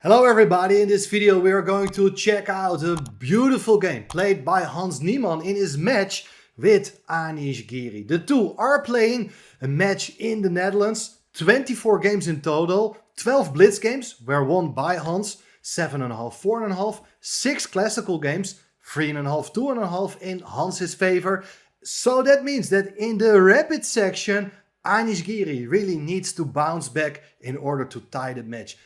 Hello everybody, in this video we are going to check out a beautiful game played by Hans Niemann in his match with Anish Giri. The two are playing a match in the Netherlands, 24 games in total, 12 blitz games were won by Hans, 7.5, 4.5, 6 classical games, 3.5, 2.5 in Hans' favor. So that means that in the rapid section, Anish Giri really needs to bounce back in order to tie the match.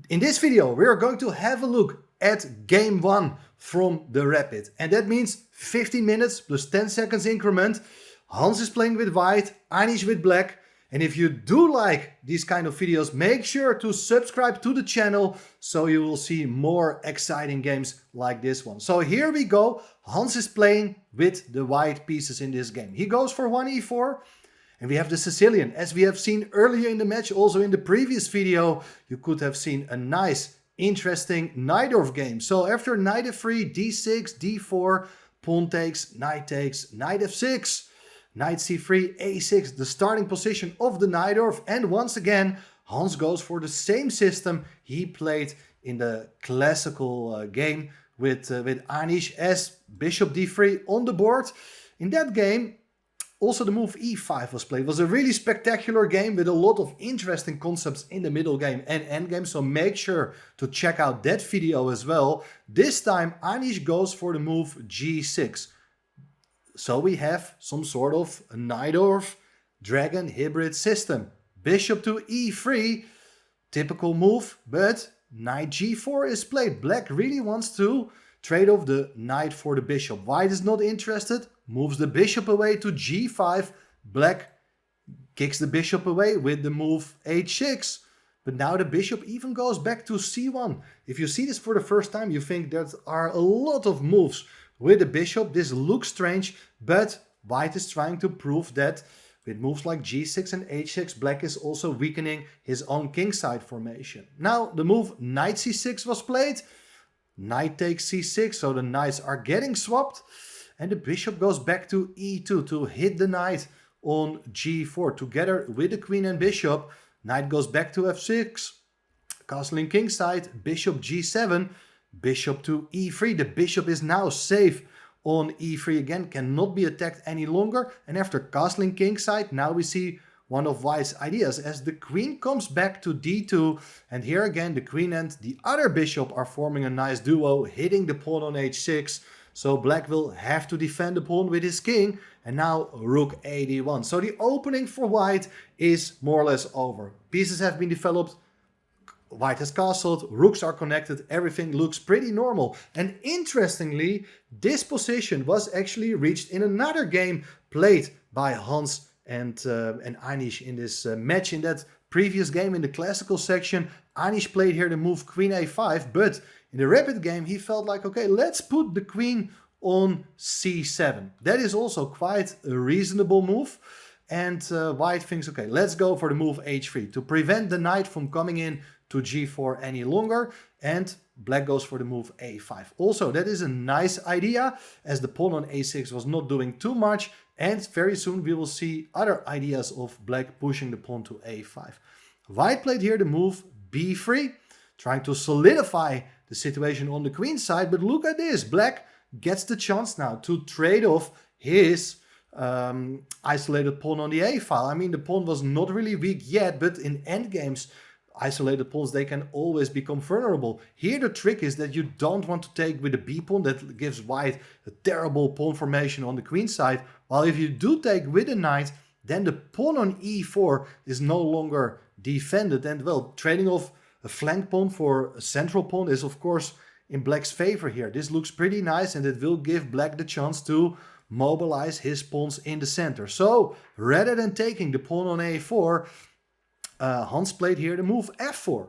In this video, we are going to have a look at game 1 from the rapid. And that means 15 minutes plus 10 seconds increment. Hans is playing with white, Anish with black. And if you do like these kind of videos, make sure to subscribe to the channel so you will see more exciting games like this one. So here we go. Hans is playing with the white pieces in this game. He goes for 1e4. And we have the Sicilian, as we have seen earlier in the match, also in the previous video, you could have seen a nice, interesting Najdorf game. So after knight f3, d6, d4, pawn takes, knight f6, knight c3, a6, the starting position of the Najdorf. And once again, Hans goes for the same system he played in the classical game with Anish as bishop d3 on the board. In that game, also the move e5 was played. It was a really spectacular game with a lot of interesting concepts in the middle game and endgame. So make sure to check out that video as well. This time Anish goes for the move g6. So we have some sort of a Najdorf dragon hybrid system. Bishop to e3, typical move, but knight g4 is played. Black really wants to trade off the knight for the bishop. White is not interested, moves the bishop away to g5. Black kicks the bishop away with the move h6. But now the bishop even goes back to c1. If you see this for the first time, you think there are a lot of moves with the bishop. This looks strange, but white is trying to prove that with moves like g6 and h6, black is also weakening his own kingside formation. Now the move knight c6 was played. Knight takes c6, so the knights are getting swapped. And the bishop goes back to e2 to hit the knight on g4. Together with the queen and bishop, knight goes back to f6. Castling kingside, bishop g7, bishop to e3. The bishop is now safe on e3 again, cannot be attacked any longer. And after castling kingside, now we see one of white's ideas as the queen comes back to d2, and here again the queen and the other bishop are forming a nice duo, hitting the pawn on h6. So black will have to defend the pawn with his king, and now rook a d1. So the opening for white is more or less over. Pieces have been developed, white has castled, rooks are connected, everything looks pretty normal. And interestingly, this position was actually reached in another game played by Hans and Anish in this match. In that previous game in the classical section, Anish played here the move queen a5, but in the rapid game he felt like, okay, let's put the queen on c7. That is also quite a reasonable move. And white thinks, okay, let's go for the move h3 to prevent the knight from coming in to g4 any longer. And black goes for the move a5. Also, that is a nice idea as the pawn on a6 was not doing too much. And very soon we will see other ideas of black pushing the pawn to a5. White played here the move b3, trying to solidify the situation on the queen side. But look at this, black gets the chance now to trade off his isolated pawn on the a file. I mean, the pawn was not really weak yet, but in endgames, isolated pawns, they can always become vulnerable. Here the trick is that you don't want to take with the b pawn. That gives white a terrible pawn formation on the queen side. While if you do take with the knight, then the pawn on e4 is no longer defended. And well, trading off a flank pawn for a central pawn is of course in black's favor here. This looks pretty nice, and it will give black the chance to mobilize his pawns in the center. So rather than taking the pawn on a4, Hans played here the move f4,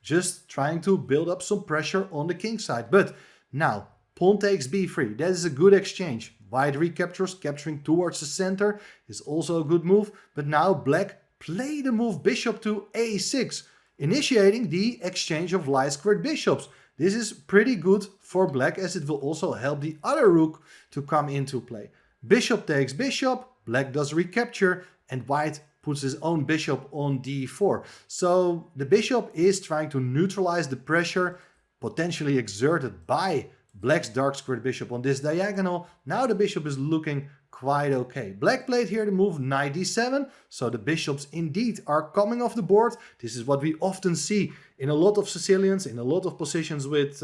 just trying to build up some pressure on the king side. But now pawn takes b3, that is a good exchange. White recaptures, capturing towards the center is also a good move. But now black played the move bishop to a6, initiating the exchange of light squared bishops. This is pretty good for black, as it will also help the other rook to come into play. Bishop takes bishop, black does recapture, and white puts his own bishop on d4. So the bishop is trying to neutralize the pressure potentially exerted by black's dark squared bishop on this diagonal. Now the bishop is looking quite okay. Black played here the move knight d7, so the bishops indeed are coming off the board. This is what we often see in a lot of Sicilians, in a lot of positions with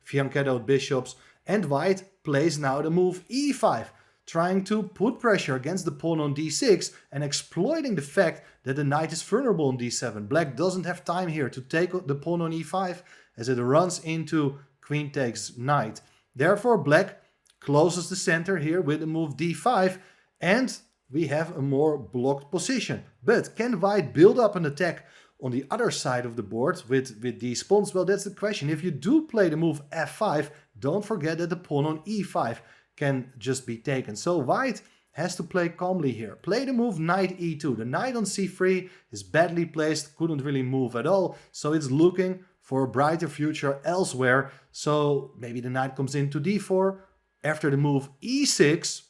fianchettoed bishops. And white plays now the move e5, trying to put pressure against the pawn on d6 and exploiting the fact that the knight is vulnerable on d7. Black doesn't have time here to take the pawn on e5 as it runs into queen takes knight. Therefore, black closes the center here with the move d5, and we have a more blocked position. But can white build up an attack on the other side of the board with these pawns? Well, that's the question. If you do play the move f5, don't forget that the pawn on e5 can just be taken. So white has to play calmly here. Play the move knight e2. The knight on c3 is badly placed, couldn't really move at all, so it's looking for a brighter future elsewhere. So maybe the knight comes into d4. After the move e6,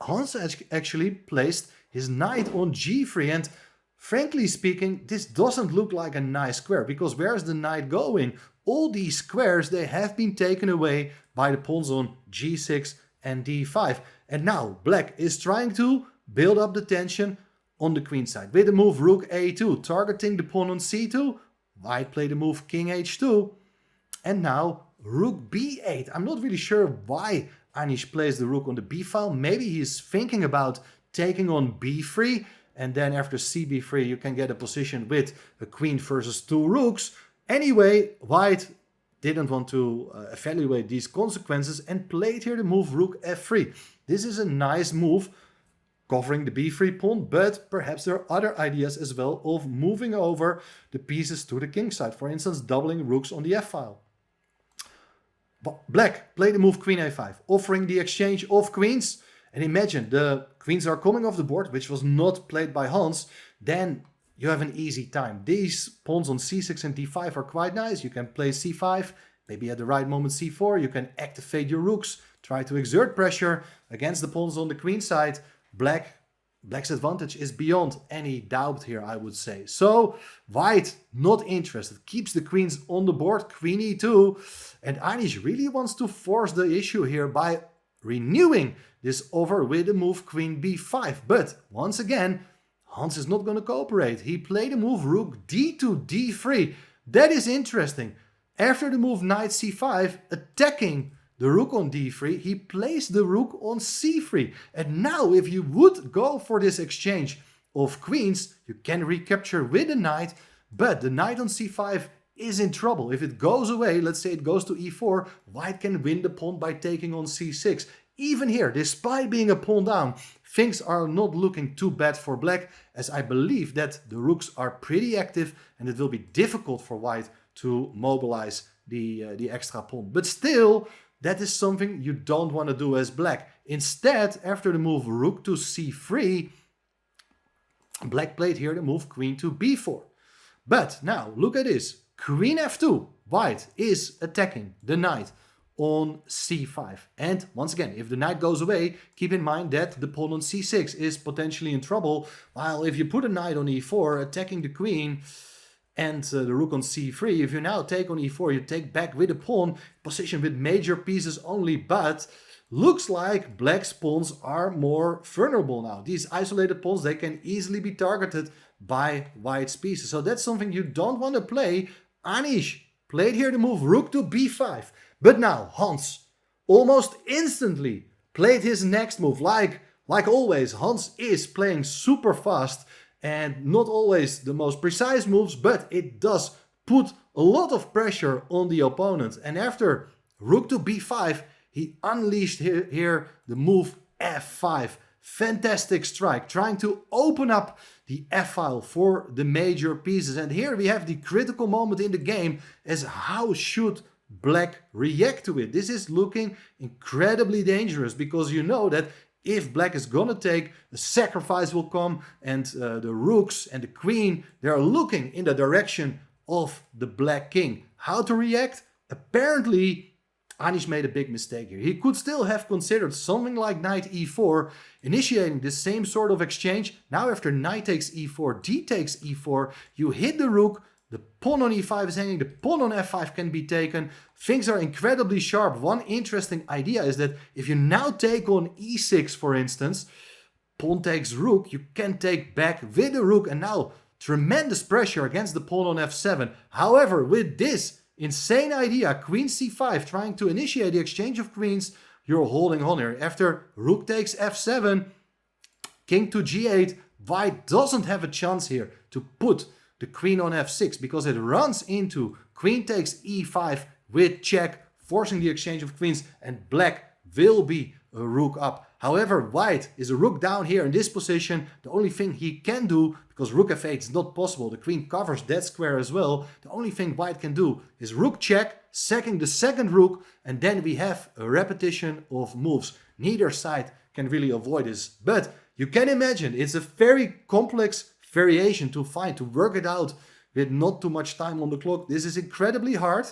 Hans actually placed his knight on g3, and frankly speaking, this doesn't look like a nice square, because where's the knight going? All these squares, they have been taken away by the pawns on g6 and d5. And now black is trying to build up the tension on the queen side with the move rook a2, targeting the pawn on c2. White played the move king h2, and now rook b8. I'm not really sure why Anish plays the rook on the b file. Maybe he's thinking about taking on b3, and then after cb3 you can get a position with a queen versus two rooks. Anyway, white didn't want to evaluate these consequences and played here the move rook f3. This is a nice move, covering the b3 pawn, but perhaps there are other ideas as well of moving over the pieces to the king side. For instance, doubling rooks on the f-file. Black played the move queen a5, offering the exchange of queens. And imagine, the queens are coming off the board, which was not played by Hans. Then you have an easy time. These pawns on c6 and d5 are quite nice. You can play c5, maybe at the right moment c4. You can activate your rooks, try to exert pressure against the pawns on the queen side. Black's advantage is beyond any doubt here, I would say. So white not interested, keeps the queens on the board, queen e2, and Anish really wants to force the issue here by renewing this over with the move queen b5. But once again, Hans is not going to cooperate. He played the move rook d2 d3. That is interesting. After the move knight c5, attacking the rook on d3, he placed the rook on c3. And now if you would go for this exchange of queens, you can recapture with the knight, but the knight on c5 is in trouble. If it goes away, let's say it goes to e4, white can win the pawn by taking on c6. Even here, despite being a pawn down, things are not looking too bad for black, as I believe that the rooks are pretty active and it will be difficult for white to mobilize the extra pawn. But still, that is something you don't want to do as black. Instead, after the move rook to c3, black played here the move queen to b4. But now, look at this. Queen f2. White is attacking the knight on c5. And once again, if the knight goes away, keep in mind that the pawn on c6 is potentially in trouble. While if you put a knight on e4, attacking the queen, and the rook on c3, if you now take on e4, you take back with a pawn, position with major pieces only, but looks like black's pawns are more vulnerable now. These isolated pawns, they can easily be targeted by white's pieces. So that's something you don't want to play. Anish played here the move rook to b5. But now Hans almost instantly played his next move. Like always, Hans is playing super fast and not always the most precise moves, but it does put a lot of pressure on the opponent. And after rook to b5, he unleashed here the move f5. Fantastic strike, trying to open up the f-file for the major pieces. And here we have the critical moment in the game, as how should black react to it. This is looking incredibly dangerous, because you know that if black is gonna take, a sacrifice will come, and the rooks and the queen, they are looking in the direction of the black king. How to react? Apparently Anish made a big mistake here. He could still have considered something like knight e4, initiating the same sort of exchange. Now after knight takes e4, d takes e4, you hit the rook, the pawn on e5 is hanging, the pawn on f5 can be taken. Things are incredibly sharp. One interesting idea is that if you now take on e6, for instance, pawn takes rook, you can take back with the rook, and now tremendous pressure against the pawn on f7. However, with this insane idea, queen c5, trying to initiate the exchange of queens, you're holding on here. After rook takes f7, king to g8, white doesn't have a chance here to put the queen on f6 because it runs into queen takes e5 with check, forcing the exchange of queens, and black will be a rook up. However, white is a rook down here in this position. The only thing he can do, because rook f8 is not possible, the queen covers that square as well, the only thing white can do is rook check, sacking the second rook, and then we have a repetition of moves. Neither side can really avoid this, but you can imagine it's a very complex variation to find, to work it out with not too much time on the clock. This is incredibly hard,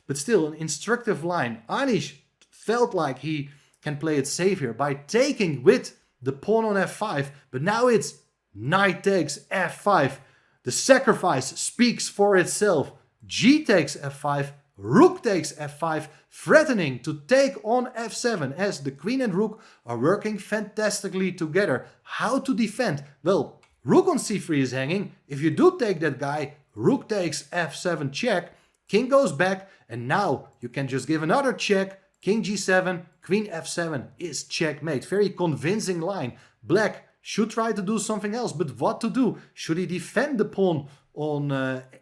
but still an instructive line. Anish felt like he can play it safe here by taking with the pawn on f5, but now it's knight takes f5. The sacrifice speaks for itself. G takes f5, rook takes f5, threatening to take on f7 as the queen and rook are working fantastically together. How to defend? Well, rook on c3 is hanging. If you do take that guy, rook takes f7 check, king goes back, and now you can just give another check, king g7, queen f7 is checkmate. Very convincing line. Black should try to do something else, but what to do? Should he defend the pawn on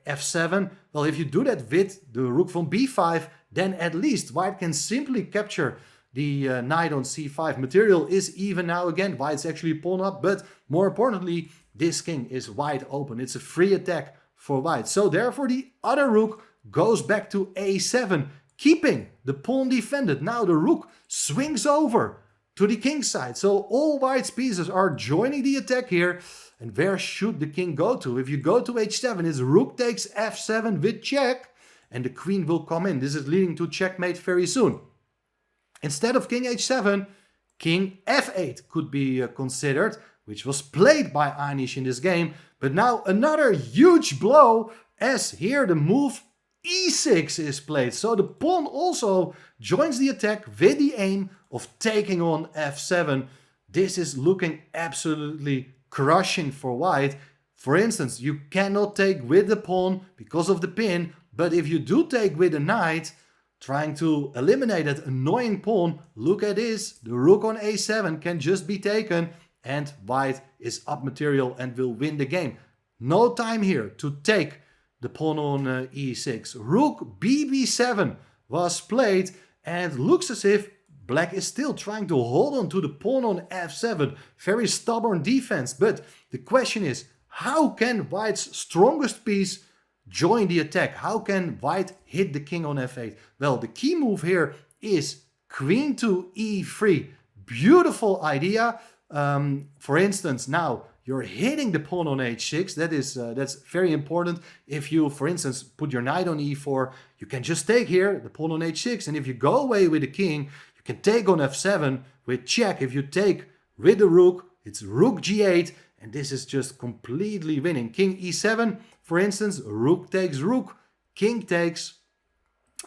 f7? Well, if you do that with the rook from b5, then at least white can simply capture the knight on c5. Material is even now again. White's actually pawn up, but more importantly, this king is wide open. It's a free attack for white. So therefore the other rook goes back to a7, keeping the pawn defended. Now the rook swings over to the king side. So all white's pieces are joining the attack here. And where should the king go to? If you go to h7, it's rook takes f7 with check, and the queen will come in. This is leading to checkmate very soon. Instead of king h7, king f8 could be considered, which was played by Anish in this game. But now another huge blow, as here the move e6 is played. So the pawn also joins the attack with the aim of taking on f7. This is looking absolutely crushing for white. For instance, you cannot take with the pawn because of the pin, but if you do take with a knight, trying to eliminate that annoying pawn, look at this, the rook on a7 can just be taken, and white is up material and will win the game. No time here to take the pawn on e6. Rook bb7 was played, and looks as if black is still trying to hold on to the pawn on f7. Very stubborn defense, but the question is, how can white's strongest piece join the attack? How can white hit the king on f8? Well, the key move here is queen to e3. Beautiful idea. For instance, now you're hitting the pawn on h6. That's very important. If you, for instance, put your knight on e4, you can just take here the pawn on h6, and if you go away with the king, you can take on f7 with check. If you take with the rook, it's rook g8, and this is just completely winning. King e7, for instance, rook takes rook, king takes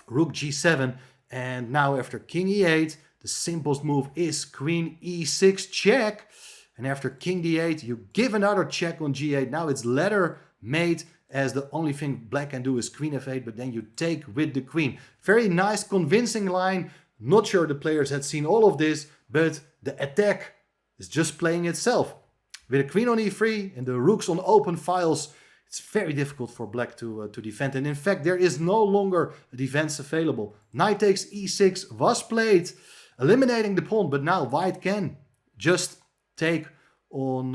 rook g7, and now after king e8, the simplest move is queen e6 check, and after king d8, you give another check on g8. Now it's letter mate, as the only thing black can do is queen f8, but then you take with the queen. Very nice, convincing line. Not sure the players had seen all of this, but the attack is just playing itself. With a queen on e3 and the rooks on open files, it's very difficult for black to defend. And in fact, there is no longer a defense available. Knight takes e6 was played, eliminating the pawn, but now white can just take on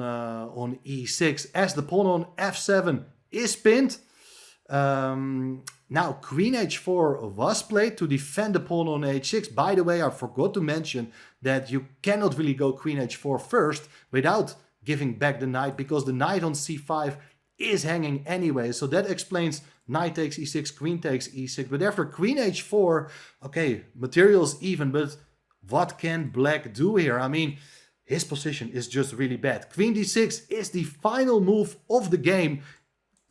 e6 as the pawn on f7 is pinned. Now queen h4 was played to defend the pawn on h6. By the way, I forgot to mention that you cannot really go queen h4 first without giving back the knight, because the knight on c5 is hanging anyway. So that explains knight takes e6, queen takes e6. But after queen h4, okay, material's even, but what can black do here? I mean, his position is just really bad. Queen d6 is the final move of the game.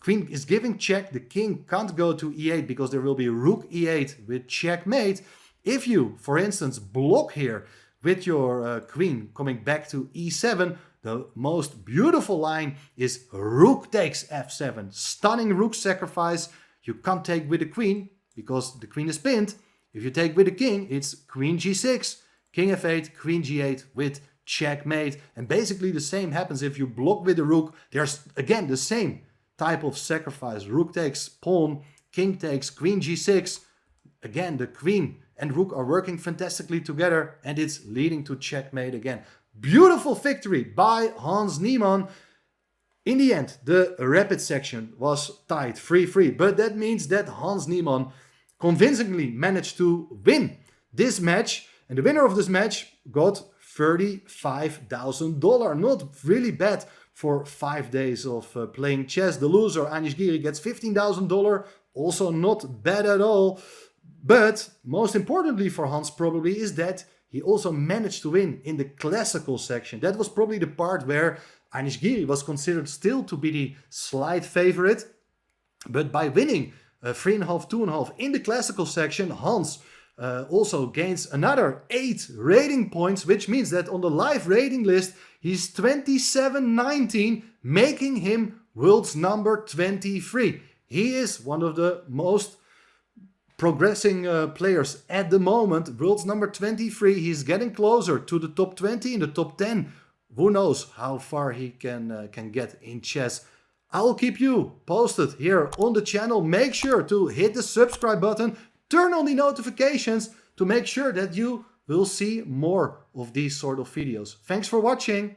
Queen is giving check. The king can't go to e8 because there will be rook e8 with checkmate. If you, for instance, block here with your queen coming back to e7, the most beautiful line is rook takes f7. Stunning rook sacrifice. You can't take with the queen because the queen is pinned. If you take with the king, it's queen g6, king f8, queen g8 with checkmate. And basically the same happens if you block with the rook. There's again the same type of sacrifice. Rook takes pawn, king takes queen g6. Again, the queen and rook are working fantastically together and it's leading to checkmate again. Beautiful victory by Hans Niemann. In the end, the rapid section was tied 3-3, but that means that Hans Niemann convincingly managed to win this match. And the winner of this match got $35,000. Not really bad for 5 days of playing chess. The loser, Anish Giri, gets $15,000. Also not bad at all. But most importantly for Hans probably is that he also managed to win in the classical section. That was probably the part where Anish Giri was considered still to be the slight favorite. But by winning 3.5, 2.5 in the classical section, Hans also gains another 8 rating points, which means that on the live rating list, he's 27-19, making him world's number 23. He is one of the most progressing players at the moment. World's number 23. He's getting closer to the top 20 in the top 10. Who knows how far he can get in chess. I'll keep you posted here on the channel. Make sure to hit the subscribe button. Turn on the notifications to make sure that you will see more of these sort of videos. Thanks for watching.